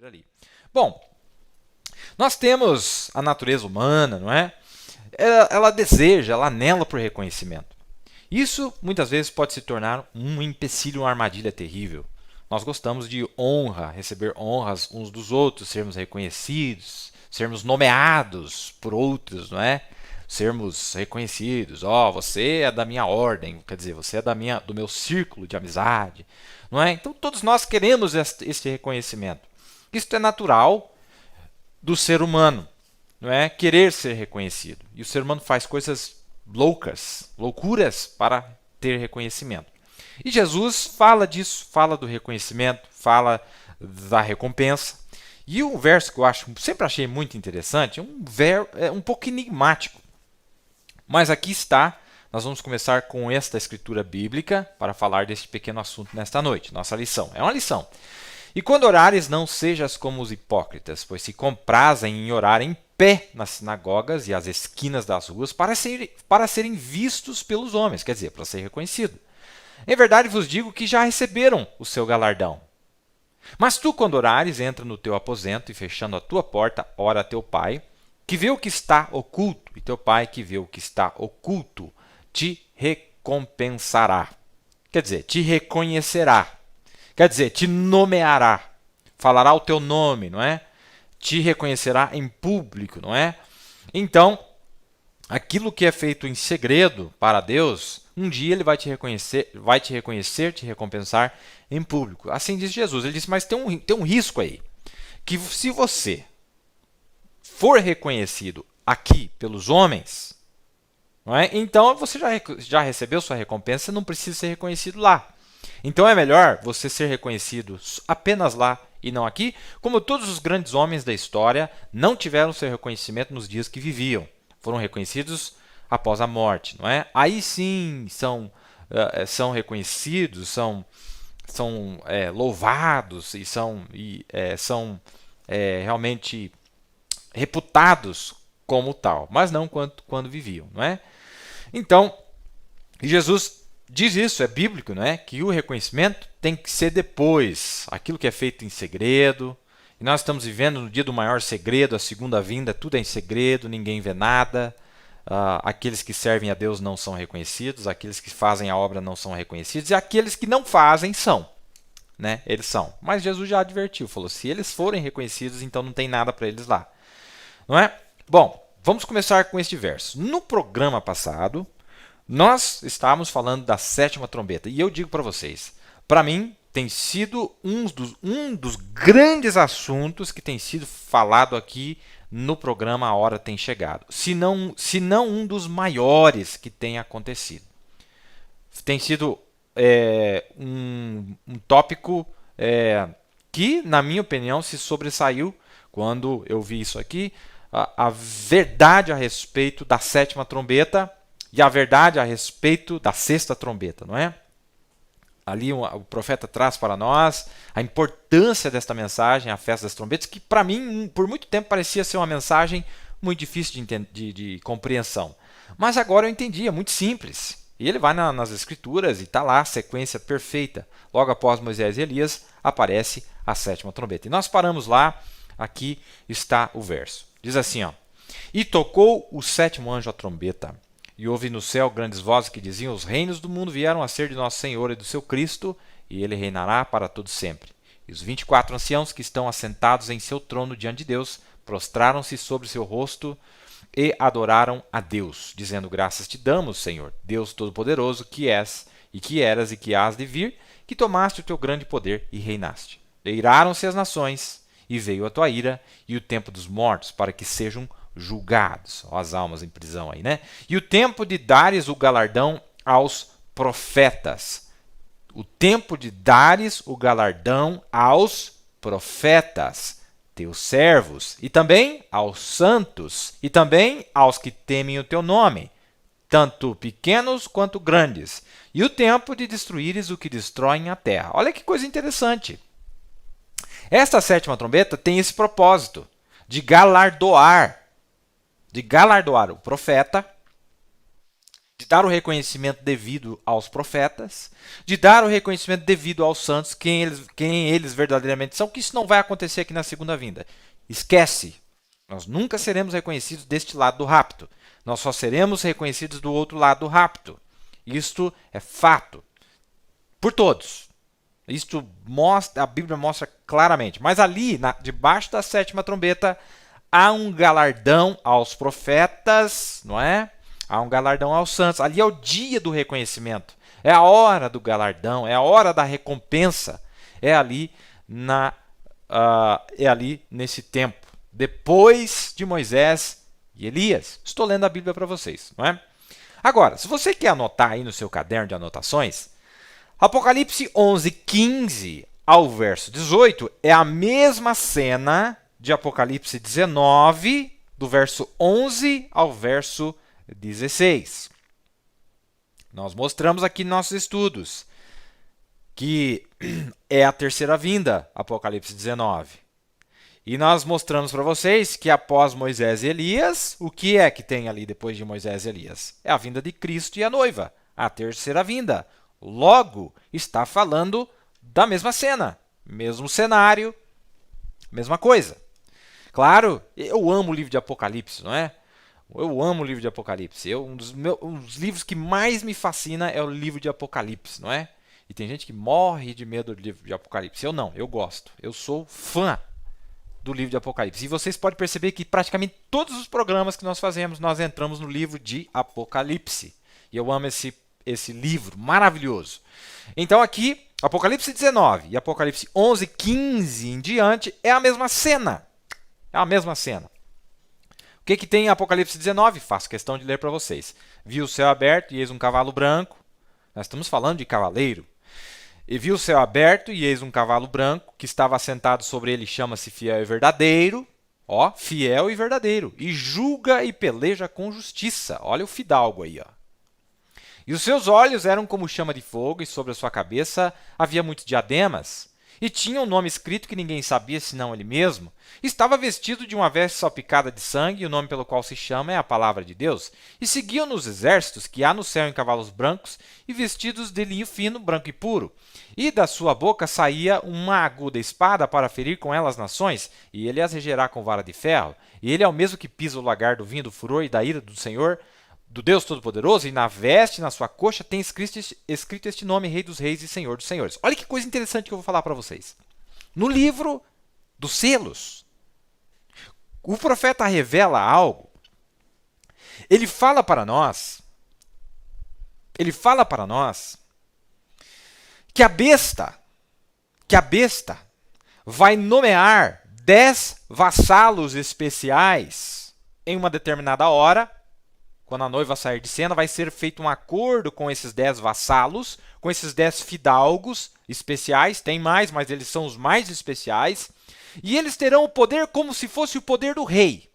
ali. Bom, nós temos a natureza humana, não é? Ela deseja, ela anela por reconhecimento. Isso muitas vezes pode se tornar um empecilho, uma armadilha terrível. Nós gostamos de honra, receber honras uns dos outros, sermos reconhecidos, sermos nomeados por outros, não é? Sermos reconhecidos. Você é da minha ordem, quer dizer, você é do meu círculo de amizade, não é? Então todos nós queremos este reconhecimento. Isso é natural do ser humano, não é? Querer ser reconhecido. E o ser humano faz coisas loucuras para ter reconhecimento. E Jesus fala disso, fala do reconhecimento, fala da recompensa. E um verso que eu sempre achei muito interessante, é um pouco enigmático. Mas aqui está, nós vamos começar com esta escritura bíblica para falar deste pequeno assunto nesta noite. Nossa lição. É uma lição. E quando orares, não sejas como os hipócritas, pois se comprazem em orar em pé nas sinagogas e às esquinas das ruas para serem vistos pelos homens, quer dizer, para ser reconhecido. Em verdade vos digo que já receberam o seu galardão. Mas tu, quando orares, entra no teu aposento e, fechando a tua porta, ora a teu pai, que vê o que está oculto, e teu pai, que vê o que está oculto, te recompensará. Quer dizer, te reconhecerá. Quer dizer, te nomeará. Falará o teu nome, não é? Te reconhecerá em público, não é? Então, aquilo que é feito em segredo para Deus, um dia ele vai te reconhecer, te recompensar em público. Assim diz Jesus. Ele disse, mas tem um risco aí. Que se você for reconhecido aqui pelos homens, não é? Então você já recebeu sua recompensa, você não precisa ser reconhecido lá. Então é melhor você ser reconhecido apenas lá e não aqui, como todos os grandes homens da história não tiveram seu reconhecimento nos dias que viviam. Foram reconhecidos após a morte, não é? Aí sim são reconhecidos, são louvados e são realmente reputados como tal, mas não quando viviam, não é? Então, Jesus diz isso, é bíblico, não é? Que o reconhecimento tem que ser depois, aquilo que é feito em segredo. E nós estamos vivendo no dia do maior segredo, a segunda vinda, tudo é em segredo, ninguém vê nada. Aqueles que servem a Deus não são reconhecidos, aqueles que fazem a obra não são reconhecidos, e aqueles que não fazem são. Né? Eles são. Mas Jesus já advertiu, falou, se eles forem reconhecidos, então não tem nada para eles lá. Não é? Bom, vamos começar com este verso. No programa passado, nós estávamos falando da sétima trombeta. E eu digo para vocês, para mim, tem sido um dos grandes assuntos que tem sido falado aqui no programa A Hora Tem Chegado. Se não um dos maiores que tem acontecido. Tem sido um tópico que, na minha opinião, se sobressaiu quando eu vi isso aqui. A verdade a respeito da sétima trombeta e a verdade a respeito da sexta trombeta, não é? Ali o profeta traz para nós a importância desta mensagem, a festa das trombetas, que para mim, por muito tempo, parecia ser uma mensagem muito difícil de compreensão. Mas agora eu entendi, é muito simples. E ele vai nas escrituras e está lá a sequência perfeita. Logo após Moisés e Elias, aparece a sétima trombeta. E nós paramos lá, aqui está o verso. Diz assim, ó, e tocou o sétimo anjo a trombeta, e houve no céu grandes vozes que diziam, os reinos do mundo vieram a ser de nosso Senhor e do seu Cristo, e ele reinará para todo sempre. E os 24 anciãos que estão assentados em seu trono diante de Deus, prostraram-se sobre seu rosto e adoraram a Deus, dizendo, graças te damos, Senhor, Deus Todo-Poderoso, que és, e que eras, e que hás de vir, que tomaste o teu grande poder e reinaste. Eiraram-se as nações, e veio a tua ira e o tempo dos mortos, para que sejam julgados. Ó, as almas em prisão aí, né? E o tempo de dares o galardão aos profetas. O tempo de dares o galardão aos profetas, teus servos, e também aos santos, e também aos que temem o teu nome, tanto pequenos quanto grandes. E o tempo de destruíres o que destroem a terra. Olha que coisa interessante. Esta sétima trombeta tem esse propósito de galardoar o profeta de dar o reconhecimento devido aos profetas, de dar o reconhecimento devido aos santos, quem eles verdadeiramente são, que isso não vai acontecer aqui na segunda vinda. Esquece. Nós nunca seremos reconhecidos deste lado do rapto. Nós só seremos reconhecidos do outro lado do rapto. Isto é fato. Por todos. Isto mostra, a Bíblia mostra claramente. Mas ali, debaixo da sétima trombeta, há um galardão aos profetas, não é? Há um galardão aos santos. Ali é o dia do reconhecimento. É a hora do galardão, é a hora da recompensa. É ali nesse tempo. Depois de Moisés e Elias. Estou lendo a Bíblia para vocês, não é? Agora, se você quer anotar aí no seu caderno de anotações, Apocalipse 11, 15 ao verso 18 é a mesma cena de Apocalipse 19, do verso 11 ao verso 16. Nós mostramos aqui nos nossos estudos que é a terceira vinda, Apocalipse 19. E nós mostramos para vocês que após Moisés e Elias, o que é que tem ali depois de Moisés e Elias? É a vinda de Cristo e a noiva, a terceira vinda. Logo, está falando da mesma cena, mesmo cenário, mesma coisa. Claro, eu amo o livro de Apocalipse, não é? Eu amo o livro de Apocalipse. Um dos livros que mais me fascina é o livro de Apocalipse, não é? E tem gente que morre de medo do livro de Apocalipse. Eu não, eu gosto. Eu sou fã do livro de Apocalipse. E vocês podem perceber que praticamente todos os programas que nós fazemos, nós entramos no livro de Apocalipse. E eu amo esse livro maravilhoso. Então aqui, Apocalipse 19 e Apocalipse 11, 15 em diante, é a mesma cena. É a mesma cena. O que tem em Apocalipse 19? Faço questão de ler para vocês. Vi o céu aberto e eis um cavalo branco. Nós estamos falando de cavaleiro. E vi o céu aberto e eis um cavalo branco, que estava assentado sobre ele, chama-se Fiel e Verdadeiro. Ó, fiel e verdadeiro. E julga e peleja com justiça. Olha o fidalgo aí, ó. E os seus olhos eram como chama de fogo, e sobre a sua cabeça havia muitos diademas. E tinha um nome escrito que ninguém sabia senão ele mesmo. Estava vestido de uma veste salpicada de sangue, e o nome pelo qual se chama é a Palavra de Deus. E seguiam-no os exércitos que há no céu em cavalos brancos, e vestidos de linho fino, branco e puro. E da sua boca saía uma aguda espada para ferir com ela as nações, e ele as regerá com vara de ferro. E ele é o mesmo que pisa o lagar do vinho do furor e da ira do Senhor, do Deus Todo-Poderoso, e na veste, na sua coxa, tem escrito este nome, Rei dos Reis e Senhor dos Senhores. Olha que coisa interessante que eu vou falar para vocês. No livro dos selos, o profeta revela algo. Ele fala para nós que a besta vai nomear 10 vassalos especiais em uma determinada hora. Quando a noiva sair de cena, vai ser feito um acordo com esses 10 vassalos, com esses 10 fidalgos especiais. Tem mais, mas eles são os mais especiais. E eles terão o poder como se fosse o poder do rei.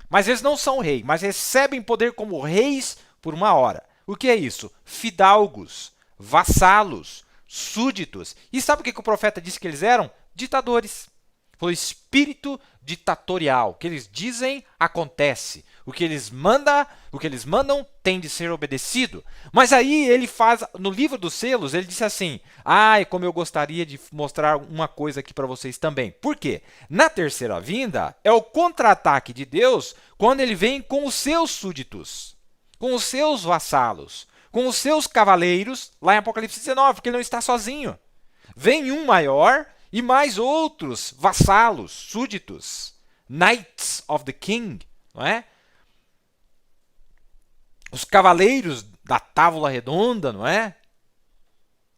Mas eles não são rei, mas recebem poder como reis por uma hora. O que é isso? Fidalgos, vassalos, súditos. E sabe o que o profeta disse que eles eram? Ditadores. Foi o espírito ditatorial. O que eles dizem, acontece. O que eles mandam tem de ser obedecido. Mas aí ele faz, no livro dos selos, ele disse assim, como eu gostaria de mostrar uma coisa aqui para vocês também. Por quê? Na terceira vinda, é o contra-ataque de Deus quando ele vem com os seus súditos, com os seus vassalos, com os seus cavaleiros, lá em Apocalipse 19, porque ele não está sozinho. Vem um maior e mais outros vassalos, súditos, Knights of the King, não é? Os cavaleiros da tábua redonda, não é?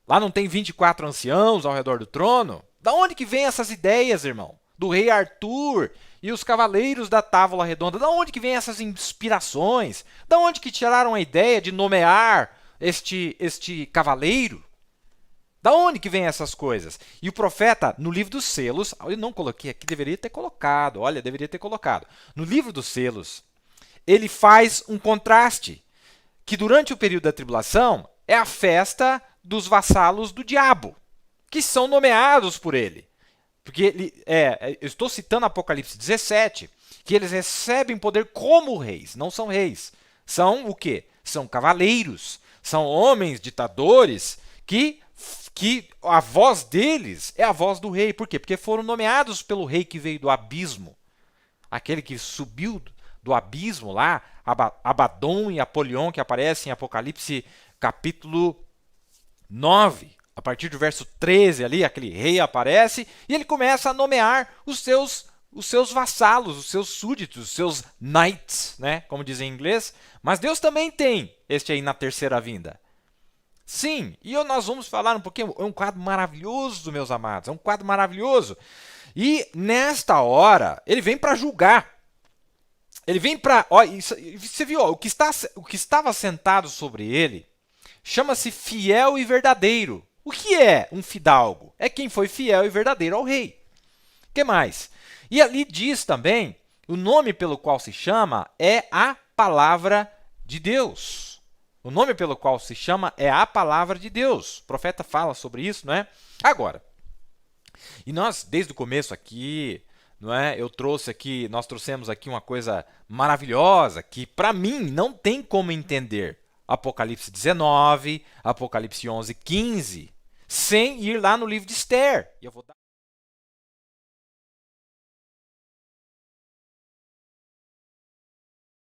Lá não tem 24 anciãos ao redor do trono? Da onde que vem essas ideias, irmão? Do rei Arthur e os cavaleiros da tábua redonda. Da onde que vem essas inspirações? Da onde que tiraram a ideia de nomear este cavaleiro? Da onde que vem essas coisas? E o profeta, no livro dos selos, eu não coloquei aqui, deveria ter colocado. Olha, deveria ter colocado. No livro dos selos, ele faz um contraste, que durante o período da tribulação é a festa dos vassalos do diabo, que são nomeados por ele. Porque eu estou citando Apocalipse 17, que eles recebem poder como reis, não são reis. São o quê? são cavaleiros, são homens ditadores que a voz deles é a voz do rei. Por quê? Porque foram nomeados pelo rei que veio do abismo. Aquele que subiu do abismo lá, Abaddon e Apolion, que aparecem em Apocalipse capítulo 9. A partir do verso 13 ali, aquele rei aparece e ele começa a nomear os seus vassalos, os seus súditos, os seus knights, né? Como dizem em inglês. Mas Deus também tem este aí na terceira vinda. Sim, e nós vamos falar um pouquinho, é um quadro maravilhoso, meus amados, é um quadro maravilhoso. E nesta hora, ele vem para julgar. Ele vem para... Você viu, ó, o que estava sentado sobre ele chama-se fiel e verdadeiro. O que é um fidalgo? É quem foi fiel e verdadeiro ao rei. O que mais? E ali diz também, o nome pelo qual se chama é a palavra de Deus. O nome pelo qual se chama é a palavra de Deus. O profeta fala sobre isso, não é? Agora, e nós, desde o começo aqui, não é? Nós trouxemos aqui uma coisa maravilhosa que, para mim, não tem como entender Apocalipse 19, Apocalipse 11, 15, sem ir lá no livro de Esther. E eu vou dar